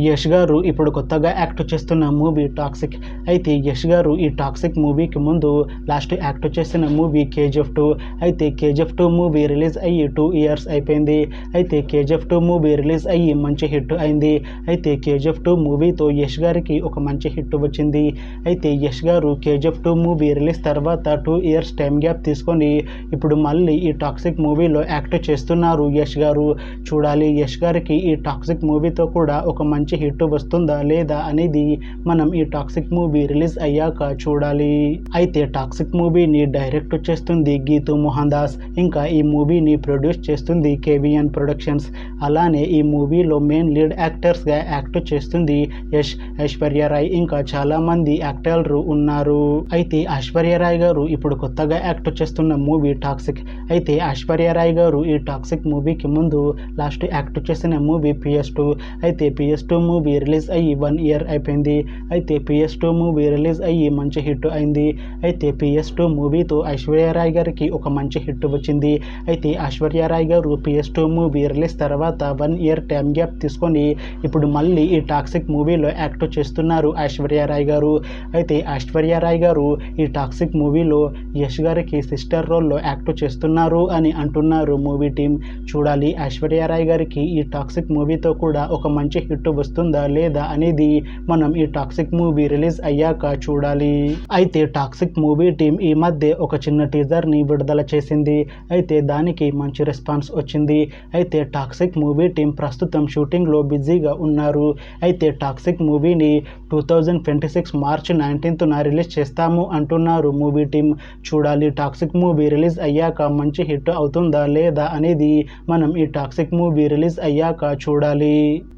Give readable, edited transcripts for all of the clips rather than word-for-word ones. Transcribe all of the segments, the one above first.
యష్ గారు ఇప్పుడు కొత్తగా యాక్ట్ చేస్తున్న మూవీ టాక్సిక్. అయితే యష్ గారు ఈ టాక్సిక్ మూవీకి ముందు లాస్ట్ యాక్ట్ చేసిన మూవీ KGF 2. అయితే KGF 2 మూవీ రిలీజ్ అయ్యి 2 ఇయర్స్ అయిపోయింది. అయితే KGF 2 మూవీ రిలీజ్ అయ్యి మంచి హిట్ అయింది. అయితే KGF 2 మూవీతో యష్ గారికి ఒక మంచి హిట్ వచ్చింది. అయితే యష్ గారు KGF 2 మూవీ రిలీజ్ తర్వాత 2 ఇయర్స్ టైం గ్యాప్ తీసుకొని ఇప్పుడు మళ్ళీ ఈ టాక్సిక్ మూవీలో యాక్ట్ చేస్తున్నారు యష్ గారు. చూడాలి యష్ గారికి ఈ టాక్సిక్ మూవీతో కూడా ఒక మంచి హిట్ వస్తుందా లేదా అనేది మనం ఈ టాక్సిక్ మూవీ రిలీజ్ అయ్యాక చూడాలి. అయితే టాక్సిక్ మూవీని డైరెక్ట్ చేస్తుంది గీతూ మోహన్ దాస్, ఇంకా ఈ మూవీని ప్రొడ్యూస్ చేస్తుంది KVN ప్రొడక్షన్స్. అలానే ఈ మూవీలో మెయిన్ లీడ్ యాక్టర్స్గా యాక్ట్ చేస్తుంది యష్, ఐశ్వర్య రాయ్, ఇంకా చాలా మంది యాక్టర్లు ఉన్నారు. అయితే ఐశ్వర్య రాయ్ గారు ఇప్పుడు కొత్తగా యాక్ట్ చేస్తున్న మూవీ టాక్సిక్. అయితే ఐశ్వర్య రాయ్ గారు ఈ టాక్సిక్ మూవీకి ముందు లాస్ట్ యాక్ట్ చేసిన మూవీ PS2. అయితే PS2 మూవీ రిలీజ్ అయ్యి 1 ఇయర్ అయిపోయింది. అయితే PS2 మూవీ రిలీజ్ అయ్యి మంచి హిట్ అయింది. అయితే PS2 మూవీతో ఐశ్వర్య రాయ్ గారికి ఒక మంచి హిట్ వచ్చింది. అయితే ఐశ్వర్య రాయ్ గారు PS2 మూవీ రిలీజ్ తర్వాత 1 ఇయర్ టైం గ్యాప్ తీసుకొని ఇప్పుడు మళ్ళీ ఈ టాక్సిక్ మూవీలో యాక్ట్ చేస్తున్నారు ఐశ్వర్య రాయ్ గారు. అయితే ఐశ్వర్య రాయ్ గారు ఈ టాక్సిక్ మూవీలో యష్ గారికి సిస్టర్ రోల్లో యాక్ట్ చేస్తున్నారు అని అంటున్నారు మూవీ టీం. చూడాలి ఐశ్వర్య రాయ్ గారికి ఈ టాక్సిక్ మూవీతో కూడా ఒక మంచి హిట్ వస్తుందా లేదా అనేది మనం ఈ టాక్సిక్ మూవీ రిలీజ్ అయ్యాక చూడాలి. అయితే టాక్సిక్ మూవీ టీం ఈ మధ్య ఒక చిన్న టీజర్ ని విడుదల చేసింది. అయితే దానికి మంచి రెస్పాన్స్ వచ్చింది. అయితే టాక్సిక్ మూవీ టీం ప్రస్తుతం షూటింగ్ లో బిజీగా ఉన్నారు. అయితే టాక్సిక్ మూవీని 2026 మార్చ్ 19న రిలీజ్ చేస్తాము అంటున్నారు మూవీ టీం. చూడాలి టాక్సిక్ మూవీ రిలీజ్ అయ్యాక మంచి హిట్ అవుతుందా లేదా అనేది మనం ఈ టాక్సిక్ మూవీ రిలీజ్ అయ్యాక చూడాలి.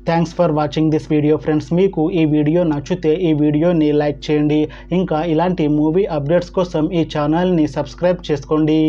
Thanks for watching this video friends. మీకు ఈ వీడియో నచ్చితే ఈ వీడియోని లైక్ చేయండి. ఇంకా ఇలాంటి మూవీ అప్డేట్స్ కోసం ఈ ఛానల్ని సబ్స్క్రైబ్ చేసుకోండి.